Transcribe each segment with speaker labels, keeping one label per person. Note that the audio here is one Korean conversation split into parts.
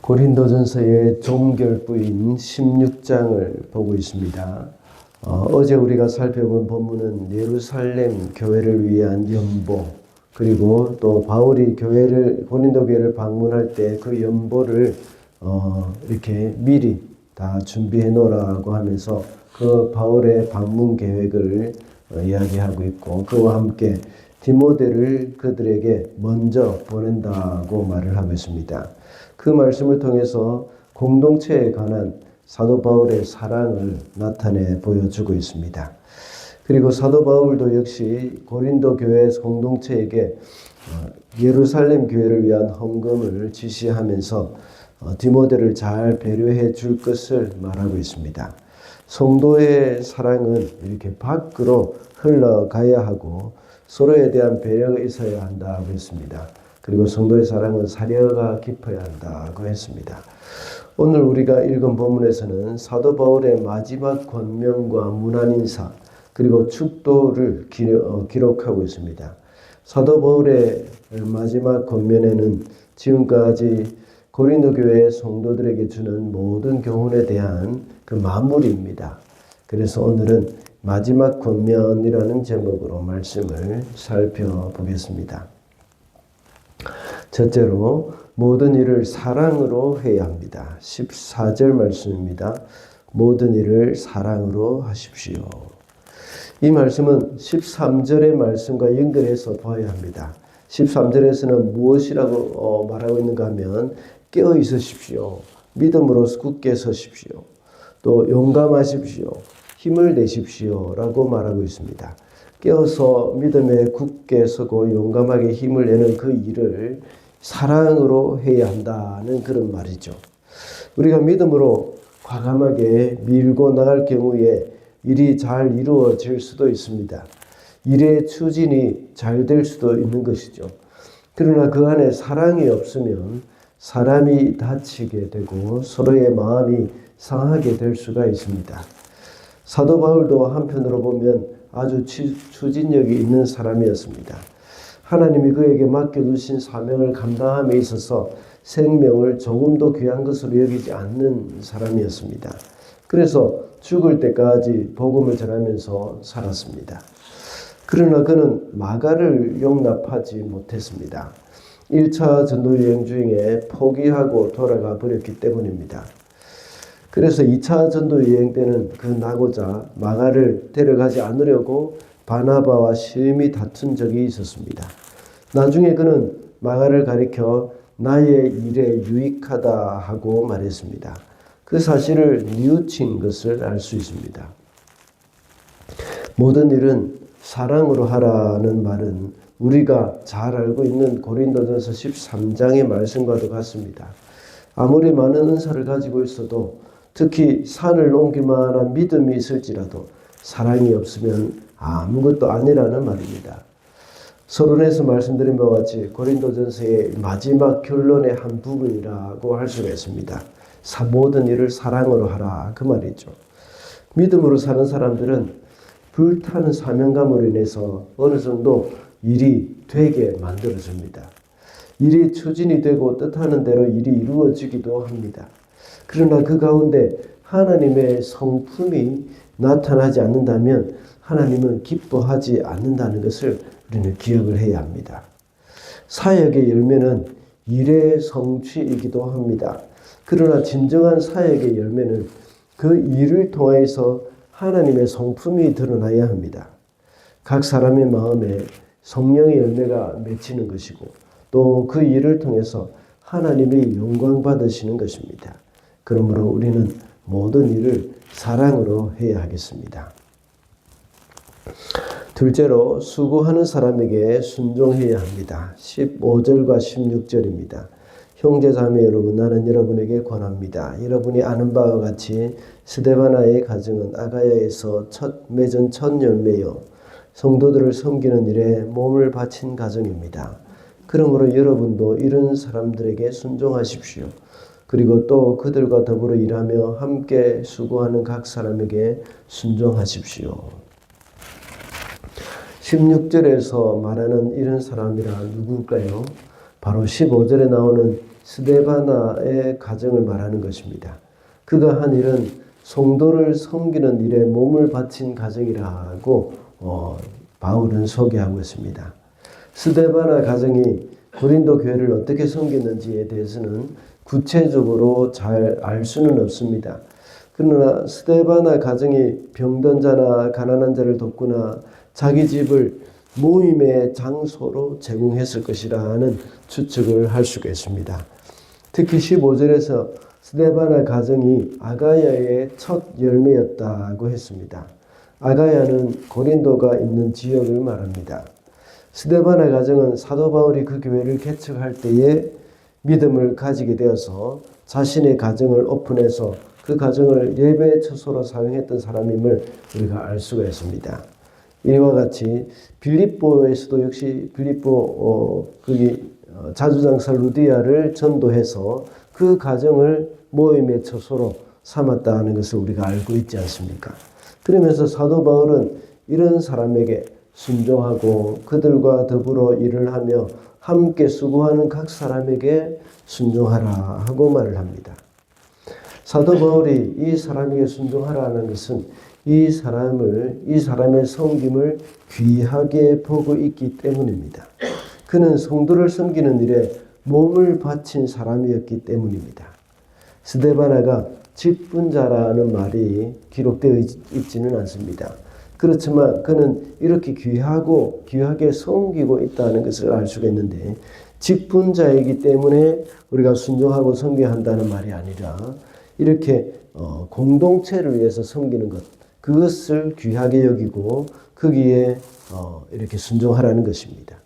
Speaker 1: 고린도전서의 종결부인 16장을 보고 있습니다. 어제 우리가 살펴본 본문은 예루살렘 교회를 위한 연보, 그리고 또 바울이 고린도 교회를 방문할 때 그 연보를 이렇게 미리 다 준비해 놓으라고 하면서 그 바울의 방문 계획을 이야기하고 있고, 그와 함께 디모데를 그들에게 먼저 보낸다고 말을 하고 있습니다. 그 말씀을 통해서 공동체에 관한 사도 바울의 사랑을 나타내 보여주고 있습니다. 그리고 사도 바울도 역시 고린도 교회 공동체에게 예루살렘 교회를 위한 헌금을 지시하면서 디모데를 잘 배려해 줄 것을 말하고 있습니다. 성도의 사랑은 이렇게 밖으로 흘러가야 하고 서로에 대한 배려가 있어야 한다고 했습니다. 그리고 성도의 사랑은 사려가 깊어야 한다고 했습니다. 오늘 우리가 읽은 본문에서는 사도 바울의 마지막 권면과 문안인사, 그리고 축도를 기록하고 있습니다. 사도 바울의 마지막 권면에는 지금까지 고린도 교회 성도들에게 주는 모든 교훈에 대한 그 마무리입니다. 그래서 오늘은 마지막 권면이라는 제목으로 말씀을 살펴보겠습니다. 첫째로 모든 일을 사랑으로 해야 합니다. 14절 말씀입니다. 모든 일을 사랑으로 하십시오. 이 말씀은 13절의 말씀과 연결해서 봐야 합니다. 13절에서는 무엇이라고 말하고 있는가 하면 깨어 있으십시오. 믿음으로 굳게 서십시오. 또 용감하십시오. 힘을 내십시오. 라고 말하고 있습니다. 깨어서 믿음에 굳게 서고 용감하게 힘을 내는 그 일을 사랑으로 해야 한다는 그런 말이죠. 우리가 믿음으로 과감하게 밀고 나갈 경우에 일이 잘 이루어질 수도 있습니다. 일의 추진이 잘 될 수도 있는 것이죠. 그러나 그 안에 사랑이 없으면 사람이 다치게 되고 서로의 마음이 상하게 될 수가 있습니다. 사도 바울도 한편으로 보면 아주 추진력이 있는 사람이었습니다. 하나님이 그에게 맡겨주신 사명을 감당함에 있어서 생명을 조금도 귀한 것으로 여기지 않는 사람이었습니다. 그래서 죽을 때까지 복음을 전하면서 살았습니다. 그러나 그는 마가를 용납하지 못했습니다. 1차 전도여행 중에 포기하고 돌아가 버렸기 때문입니다. 그래서 2차 전도여행 때는 그 나고자 마가를 데려가지 않으려고 바나바와 심히 다툰 적이 있었습니다. 나중에 그는 마가를 가리켜 나의 일에 유익하다 하고 말했습니다. 그 사실을 뉘우친 것을 알 수 있습니다. 모든 일은 사랑으로 하라는 말은 우리가 잘 알고 있는 고린도전서 13장의 말씀과도 같습니다. 아무리 많은 은사를 가지고 있어도, 특히 산을 옮길 만한 믿음이 있을지라도 사랑이 없으면 아무것도 아니라는 말입니다. 서론에서 말씀드린 바와 같이 고린도전서의 마지막 결론의 한 부분이라고 할 수가 있습니다. 모든 일을 사랑으로 하라, 그 말이죠. 믿음으로 사는 사람들은 불타는 사명감으로 인해서 어느 정도 일이 되게 만들어집니다. 일이 추진이 되고 뜻하는 대로 일이 이루어지기도 합니다. 그러나 그 가운데 하나님의 성품이 나타나지 않는다면 하나님은 기뻐하지 않는다는 것을 우리는 기억을 해야 합니다. 사역의 열매는 일의 성취이기도 합니다. 그러나 진정한 사역의 열매는 그 일을 통해서 하나님의 성품이 드러나야 합니다. 각 사람의 마음에 성령의 열매가 맺히는 것이고, 또 그 일을 통해서 하나님이 영광 받으시는 것입니다. 그러므로 우리는 모든 일을 사랑으로 해야 하겠습니다. 둘째로 수고하는 사람에게 순종해야 합니다. 15절과 16절입니다. 형제자매 여러분, 나는 여러분에게 권합니다. 여러분이 아는 바와 같이 스데바나의 가정은 아가야에서 맺은 첫 열매요, 성도들을 섬기는 일에 몸을 바친 가정입니다. 그러므로 여러분도 이런 사람들에게 순종하십시오. 그리고 또 그들과 더불어 일하며 함께 수고하는 각 사람에게 순종하십시오. 16절에서 말하는 이런 사람이란 누굴까요? 바로 15절에 나오는 스데바나의 가정을 말하는 것입니다. 그가 한 일은 성도를 섬기는 일에 몸을 바친 가정이라고 바울은 소개하고 있습니다. 스데바나 가정이 고린도 교회를 어떻게 섬겼는지에 대해서는 구체적으로 잘 알 수는 없습니다. 그러나 스데바나 가정이 병든 자나 가난한 자를 돕거나 자기 집을 모임의 장소로 제공했을 것이라는 추측을 할 수가 있습니다. 특히 15절에서 스데바나 가정이 아가야의 첫 열매였다고 했습니다. 아가야는 고린도가 있는 지역을 말합니다. 스데바나 가정은 사도 바울이 그 교회를 개척할 때에 믿음을 가지게 되어서 자신의 가정을 오픈해서 그 가정을 예배 처소로 사용했던 사람임을 우리가 알 수가 있습니다. 이와 같이 빌립보에서도 역시 빌립보 거기 자주장사 루디아를 전도해서 그 가정을 모임의 처소로 삼았다는 것을 우리가 알고 있지 않습니까? 그러면서 사도 바울은 이런 사람에게 순종하고 그들과 더불어 일을 하며 함께 수고하는 각 사람에게 순종하라 하고 말을 합니다. 사도 바울이 이 사람에게 순종하라는 것은 이 사람의 섬김을 귀하게 보고 있기 때문입니다. 그는 성도를 섬기는 일에 몸을 바친 사람이었기 때문입니다. 스데바나가 직분자라는 말이 기록되어 있지는 않습니다. 그렇지만 그는 이렇게 귀하게 섬기고 있다는 것을 알 수가 있는데, 직분자이기 때문에 우리가 순종하고 섬겨야 한다는 말이 아니라 이렇게 공동체를 위해서 섬기는 것, 그것을 귀하게 여기고 거기에 이렇게 순종하라는 것입니다.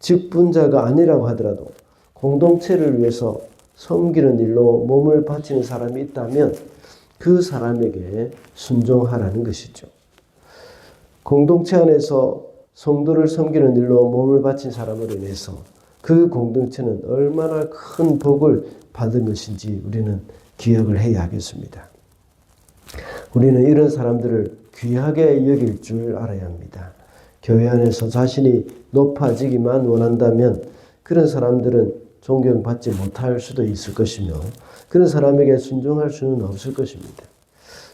Speaker 1: 직분자가 아니라고 하더라도 공동체를 위해서 섬기는 일로 몸을 바치는 사람이 있다면 그 사람에게 순종하라는 것이죠. 공동체 안에서 성도를 섬기는 일로 몸을 바친 사람으로 인해서 그 공동체는 얼마나 큰 복을 받은 것인지 우리는 기억을 해야 하겠습니다. 우리는 이런 사람들을 귀하게 여길 줄 알아야 합니다. 교회 안에서 자신이 높아지기만 원한다면 그런 사람들은 존경받지 못할 수도 있을 것이며 그런 사람에게 순종할 수는 없을 것입니다.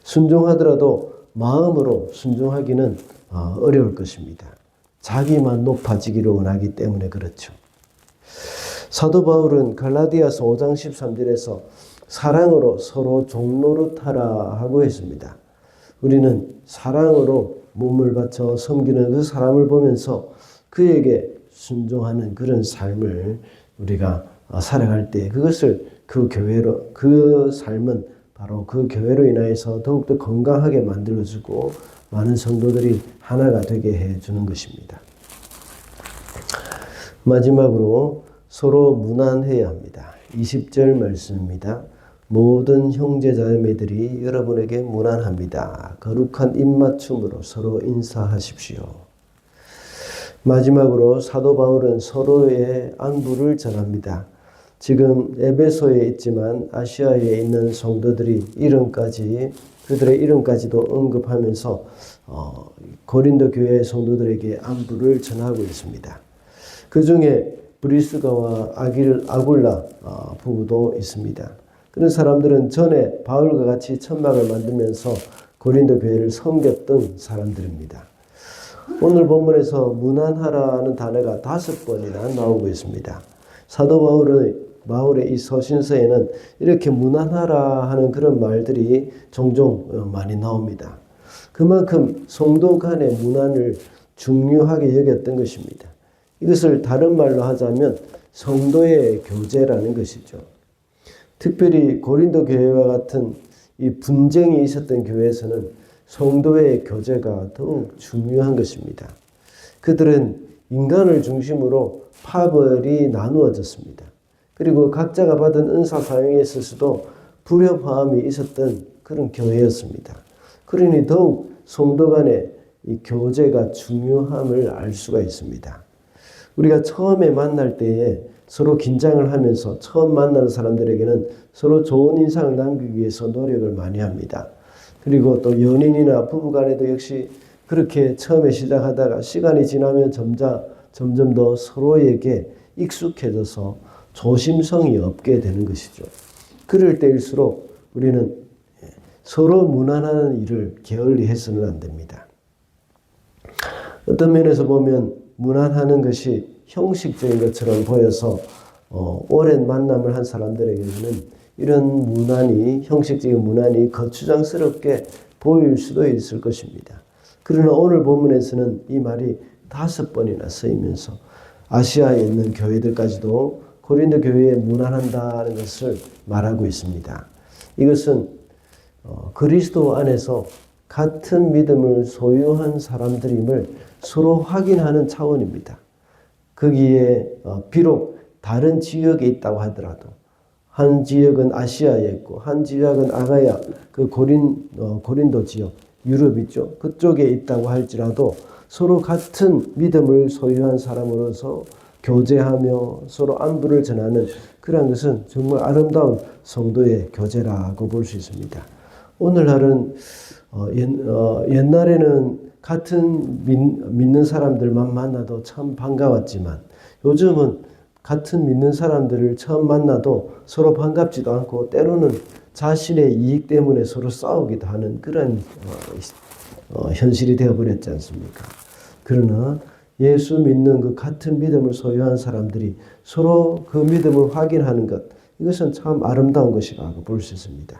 Speaker 1: 순종하더라도 마음으로 순종하기는 어려울 것입니다. 자기만 높아지기를 원하기 때문에 그렇죠. 사도 바울은 갈라디아서 5장 13절에서 사랑으로 서로 종노릇하라 하고 했습니다. 우리는 사랑으로 몸을 바쳐 섬기는 그 사람을 보면서 그에게 순종하는 그런 삶을 우리가 살아갈 때 그 삶은 바로 그 교회로 인하여서 더욱더 건강하게 만들어주고 많은 성도들이 하나가 되게 해주는 것입니다. 마지막으로 서로 문안해야 합니다. 20절 말씀입니다. 모든 형제자매들이 여러분에게 문안합니다. 거룩한 입맞춤으로 서로 인사하십시오. 마지막으로 사도 바울은 서로의 안부를 전합니다. 지금 에베소에 있지만 아시아에 있는 성도들의 그들의 이름까지도 언급하면서 고린도 교회 성도들에게 안부를 전하고 있습니다. 그 중에 브리스가와 아굴라 부부도 있습니다. 그런 사람들은 전에 바울과 같이 천막을 만들면서 고린도 교회를 섬겼던 사람들입니다. 오늘 본문에서 문안하라는 단어가 5번이나 나오고 있습니다. 사도 바울의 이 서신서에는 이렇게 문안하라 하는 그런 말들이 종종 많이 나옵니다. 그만큼 성도 간의 문안을 중요하게 여겼던 것입니다. 이것을 다른 말로 하자면 성도의 교제라는 것이죠. 특별히 고린도 교회와 같은 이 분쟁이 있었던 교회에서는 성도의 교제가 더욱 중요한 것입니다. 그들은 인간을 중심으로 파벌이 나누어졌습니다. 그리고 각자가 받은 은사 사용에 있어서도 불협화음이 있었던 그런 교회였습니다. 그러니 더욱 성도 간의 이 교제가 중요함을 알 수가 있습니다. 우리가 처음에 만날 때에 서로 긴장을 하면서 처음 만나는 사람들에게는 서로 좋은 인상을 남기기 위해서 노력을 많이 합니다. 그리고 또 연인이나 부부간에도 역시 그렇게 처음에 시작하다가 시간이 지나면 점점 더 서로에게 익숙해져서 조심성이 없게 되는 것이죠. 그럴 때일수록 우리는 서로 무난하는 일을 게을리 해서는 안 됩니다. 어떤 면에서 보면 무난하는 것이 형식적인 것처럼 보여서 오랜 만남을 한 사람들에게는 이런 무난이, 형식적인 무난이 거추장스럽게 보일 수도 있을 것입니다. 그러나 오늘 본문에서는 이 말이 5번이나 쓰이면서 아시아에 있는 교회들까지도 고린도 교회에 무난한다는 것을 말하고 있습니다. 이것은 그리스도 안에서 같은 믿음을 소유한 사람들임을 서로 확인하는 차원입니다. 거기에 비록 다른 지역에 있다고 하더라도 한 지역은 아시아에 있고 한 지역은 아가야, 그 고린도 지역, 유럽 있죠. 그쪽에 있다고 할지라도 서로 같은 믿음을 소유한 사람으로서 교제하며 서로 안부를 전하는 그런 것은 정말 아름다운 성도의 교제라고 볼 수 있습니다. 오늘날은 옛날에는 같은 믿는 사람들만 만나도 참 반가웠지만 요즘은 같은 믿는 사람들을 처음 만나도 서로 반갑지도 않고 때로는 자신의 이익 때문에 서로 싸우기도 하는 그런 현실이 되어버렸지 않습니까? 그러나 예수 믿는 그 같은 믿음을 소유한 사람들이 서로 그 믿음을 확인하는 것, 이것은 참 아름다운 것이라고 볼 수 있습니다.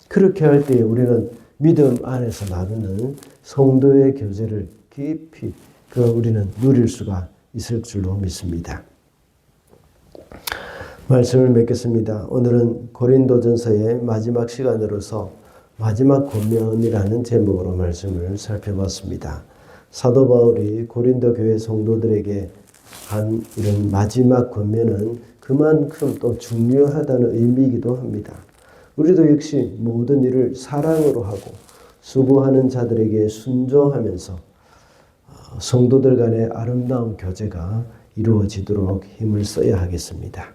Speaker 1: 그렇게 할 때 우리는 믿음 안에서 나누는 성도의 교제를 깊이 우리는 누릴 수가 있을 줄로 믿습니다. 말씀을 맺겠습니다. 오늘은 고린도전서의 마지막 시간으로서 마지막 권면이라는 제목으로 말씀을 살펴봤습니다. 사도 바울이 고린도 교회 성도들에게 한 이런 마지막 권면은 그만큼 또 중요하다는 의미이기도 합니다. 우리도 역시 모든 일을 사랑으로 하고 수고하는 자들에게 순종하면서 성도들 간의 아름다운 교제가 이루어지도록 힘을 써야 하겠습니다.